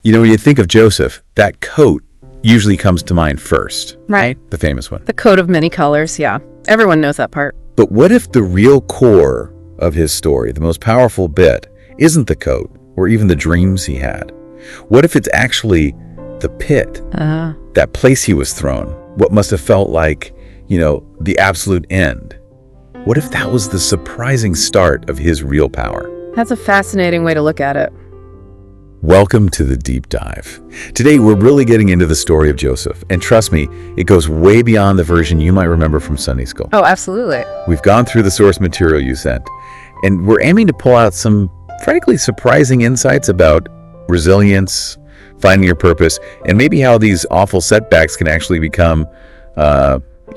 You know, when you think of Joseph, that coat usually comes to mind first. Right. The famous one. The coat of many colors, yeah. Everyone knows that part. But what if the real core of his story, the most powerful bit, isn't the coat or even the dreams he had? What if it's actually the pit, that place he was thrown, what must have felt like, the absolute end? What if that was the surprising start of his real power? That's a fascinating way to look at it. Welcome to the deep dive. Today, we're really getting into the story of Joseph. And trust me, it goes way beyond the version you might remember from Sunday school. Oh, absolutely. We've gone through the source material you sent, and we're aiming to pull out some, frankly, surprising insights about resilience, finding your purpose, and maybe how these awful setbacks can actually become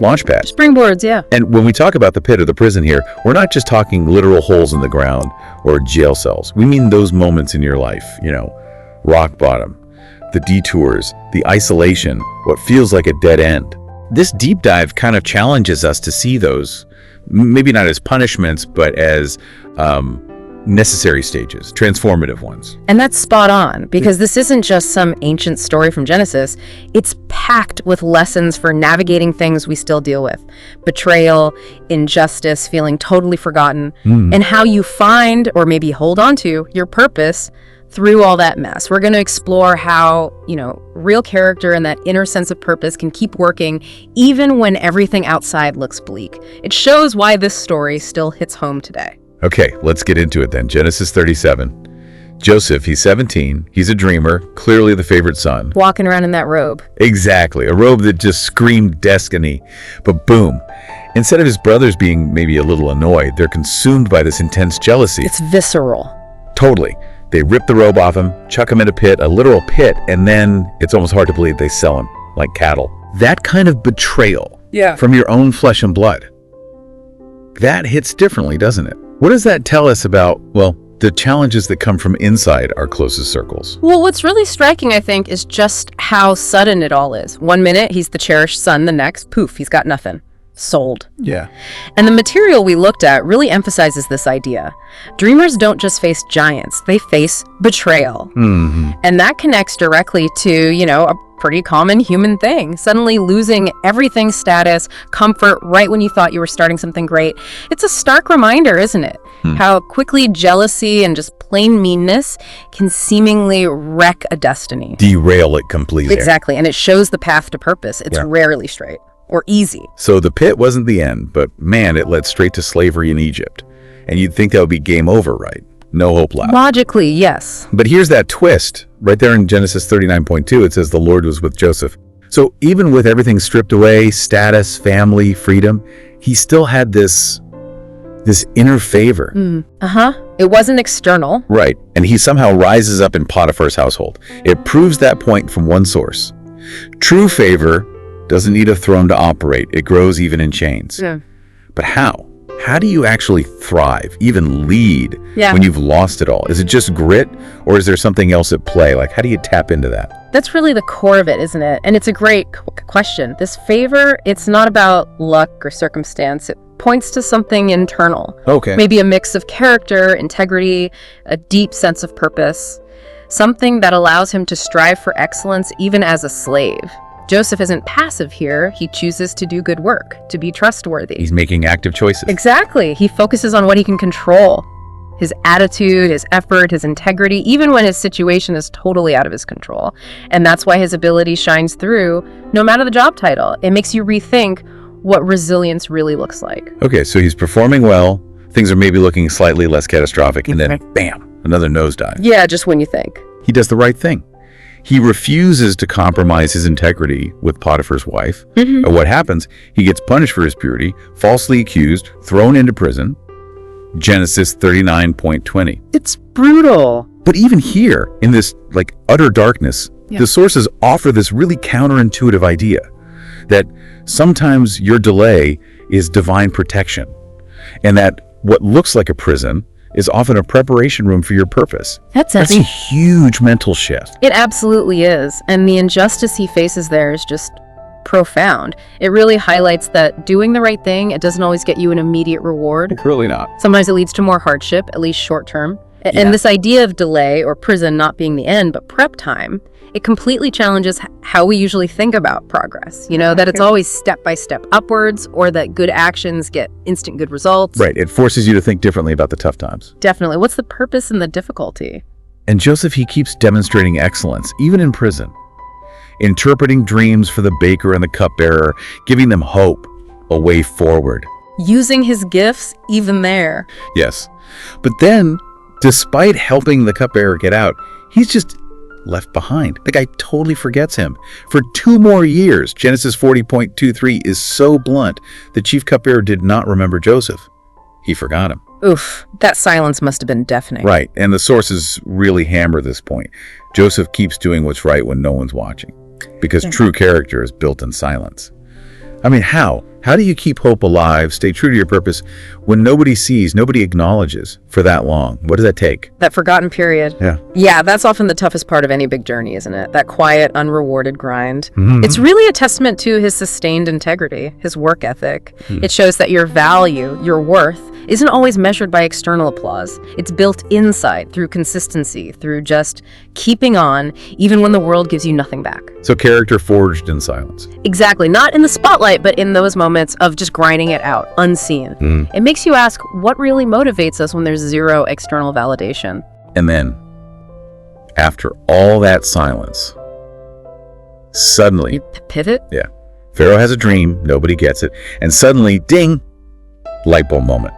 launch pads. Springboards, yeah. And when we talk about the pit or the prison here, we're not just talking literal holes in the ground or jail cells. We mean those moments in your life, rock bottom, the detours, the isolation, what feels like a dead end. This deep dive kind of challenges us to see those, maybe not as punishments, but as necessary stages, transformative ones. And that's spot on, because this isn't just some ancient story from Genesis. It's packed with lessons for navigating things we still deal with. Betrayal, injustice, feeling totally forgotten, and how you find, or maybe hold on to, your purpose through all that mess. We're going to explore how, real character and that inner sense of purpose can keep working even when everything outside looks bleak. It shows why this story still hits home today. Okay, let's get into it then. Genesis 37. Joseph, he's 17. He's a dreamer, clearly the favorite son. Walking around in that robe. Exactly, a robe that just screamed destiny. But boom, instead of his brothers being maybe a little annoyed, they're consumed by this intense jealousy. It's visceral. Totally. They rip the robe off him, chuck him in a pit, a literal pit, and then it's almost hard to believe they sell him like cattle. That kind of betrayal from your own flesh and blood, that hits differently, doesn't it? What does that tell us about, the challenges that come from inside our closest circles? Well, what's really striking, I think, is just how sudden it all is. 1 minute, he's the cherished son. The next, poof, he's got nothing. Sold. Yeah. And the material we looked at really emphasizes this idea. Dreamers don't just face giants, they face betrayal. And that connects directly to, a pretty common human thing. Suddenly losing everything, status, comfort, right when you thought you were starting something great. It's a stark reminder, isn't it? How quickly jealousy and just plain meanness can seemingly wreck a destiny. Derail it completely. Exactly. And it shows the path to purpose. It's rarely straight or easy. So the pit wasn't the end, but man, it led straight to slavery in Egypt. And you'd think that would be game over, right? No hope left. Logically, yes. But here's that twist. Right there in Genesis 39.2, it says the Lord was with Joseph. So even with everything stripped away, status, family, freedom, he still had this inner favor. It wasn't external. Right. And he somehow rises up in Potiphar's household. It proves that point from one source. True favor doesn't need a throne to operate. It grows even in chains. But how? How do you actually thrive, even lead, when you've lost it all? Is it just grit, or is there something else at play? Like, how do you tap into that? That's really the core of it, isn't it? And it's a great question. This favor, it's not about luck or circumstance. It points to something internal. Okay. Maybe a mix of character, integrity, a deep sense of purpose. Something that allows him to strive for excellence even as a slave. Joseph isn't passive here. He chooses to do good work, to be trustworthy. He's making active choices. Exactly. He focuses on what he can control. His attitude, his effort, his integrity, even when his situation is totally out of his control. And that's why his ability shines through, no matter the job title. It makes you rethink what resilience really looks like. Okay, so he's performing well. Things are maybe looking slightly less catastrophic. And then, bam, another nosedive. Yeah, just when you think. He does the right thing. He refuses to compromise his integrity with Potiphar's wife. And what happens? He gets punished for his purity, falsely accused, thrown into prison. Genesis 39.20. It's brutal. But even here, in this utter darkness, the sources offer this really counterintuitive idea that sometimes your delay is divine protection, and that what looks like a prison is often a preparation room for your purpose. That's a huge mental shift. It absolutely is. And the injustice he faces there is just profound. It really highlights that doing the right thing, it doesn't always get you an immediate reward. Really not. Sometimes it leads to more hardship, at least short term. And this idea of delay or prison not being the end, but prep time, it completely challenges how we usually think about progress. That it's always step by step upwards, or that good actions get instant good results. Right. It forces you to think differently about the tough times. Definitely. What's the purpose and the difficulty? And Joseph, he keeps demonstrating excellence, even in prison. Interpreting dreams for the baker and the cupbearer, giving them hope, a way forward. Using his gifts even there. Yes. But then, despite helping the cupbearer get out, he's just left behind. The guy totally forgets him. For 2 more years, Genesis 40.23 is so blunt, the chief cupbearer did not remember Joseph. He forgot him. Oof, that silence must have been deafening. Right, and the sources really hammer this point. Joseph keeps doing what's right when no one's watching, because true character is built in silence. I mean, how? How do you keep hope alive, stay true to your purpose, when nobody sees, nobody acknowledges for that long? What does that take? That forgotten period. Yeah, that's often the toughest part of any big journey, isn't it? That quiet, unrewarded grind. It's really a testament to his sustained integrity, his work ethic. It shows that your value, your worth, isn't always measured by external applause. It's built inside through consistency, through just keeping on, even when the world gives you nothing back. So character forged in silence. Exactly. Not in the spotlight, but in those moments of just grinding it out, unseen. It makes you ask, what really motivates us when there's zero external validation? And then, after all that silence, suddenly... Pivot? Yeah. Pharaoh has a dream, nobody gets it, and suddenly, ding, light bulb moment.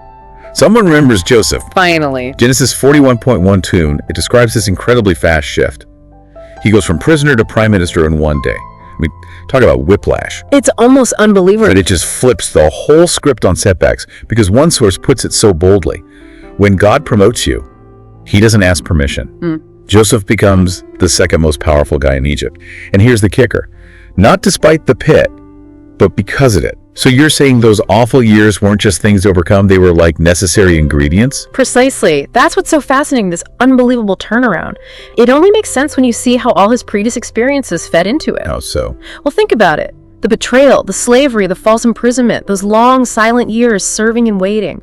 Someone remembers Joseph. Finally. Genesis 41.12, it describes this incredibly fast shift. He goes from prisoner to prime minister in one day. I mean, talk about whiplash. It's almost unbelievable. But it just flips the whole script on setbacks, because one source puts it so boldly. When God promotes you, he doesn't ask permission. Joseph becomes the second most powerful guy in Egypt. And here's the kicker. Not despite the pit, but because of it. So you're saying those awful years weren't just things to overcome, they were like necessary ingredients? Precisely. That's what's so fascinating, this unbelievable turnaround. It only makes sense when you see how all his previous experiences fed into it. How so? Well, think about it. The betrayal, the slavery, the false imprisonment, those long, silent years serving and waiting.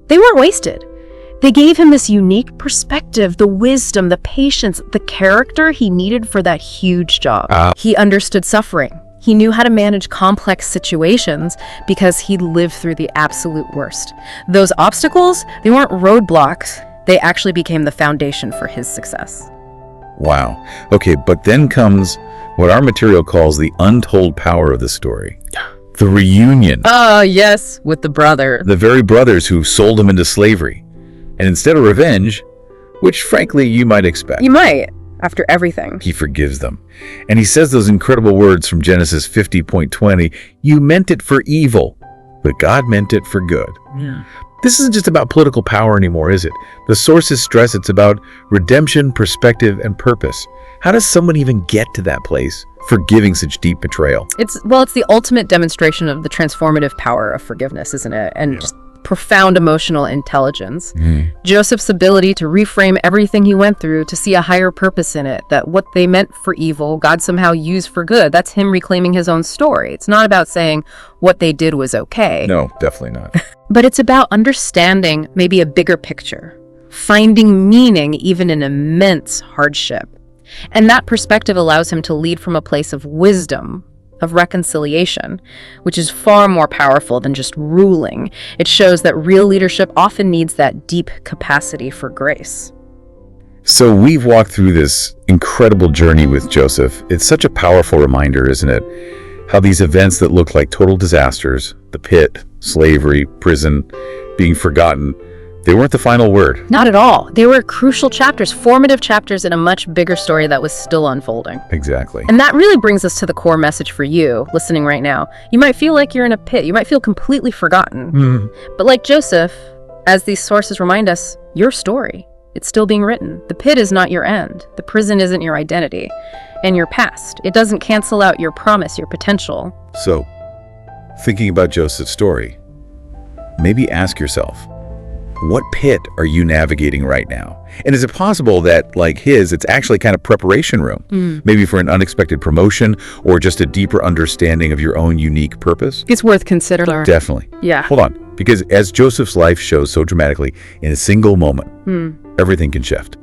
They weren't wasted. They gave him this unique perspective, the wisdom, the patience, the character he needed for that huge job. He understood suffering. He knew how to manage complex situations because he'd lived through the absolute worst. Those obstacles, they weren't roadblocks. They actually became the foundation for his success. Wow. Okay, but then comes what our material calls the untold power of the story. The reunion. Yes, with the brother. The very brothers who sold him into slavery. And instead of revenge, which frankly you might expect. You might. After everything. He forgives them. And he says those incredible words from Genesis 50.20, you meant it for evil, but God meant it for good. Yeah. This isn't just about political power anymore, is it? The sources stress it's about redemption, perspective, and purpose. How does someone even get to that place, forgiving such deep betrayal? It's the ultimate demonstration of the transformative power of forgiveness, isn't it? And just profound emotional intelligence. Joseph's ability to reframe everything he went through, to see a higher purpose in it, that what they meant for evil, God somehow used for good. That's him reclaiming his own story. It's not about saying what they did was okay. No, definitely not. But it's about understanding maybe a bigger picture, finding meaning even in immense hardship. And that perspective allows him to lead from a place of wisdom, of reconciliation, which is far more powerful than just ruling. It shows that real leadership often needs that deep capacity for grace. So we've walked through this incredible journey with Joseph. It's such a powerful reminder, isn't it? How these events that look like total disasters, the pit, slavery, prison, being forgotten, they weren't the final word. Not at all. They were crucial chapters, formative chapters in a much bigger story that was still unfolding. Exactly. And that really brings us to the core message for you, listening right now. You might feel like you're in a pit. You might feel completely forgotten. But like Joseph, as these sources remind us, your story, it's still being written. The pit is not your end. The prison isn't your identity and your past. It doesn't cancel out your promise, your potential. So, thinking about Joseph's story, maybe ask yourself, what pit are you navigating right now? And is it possible that, like his, it's actually kind of preparation room? Maybe for an unexpected promotion or just a deeper understanding of your own unique purpose? It's worth considering. Definitely. Yeah. Hold on. Because as Joseph's life shows so dramatically in a single moment, everything can shift.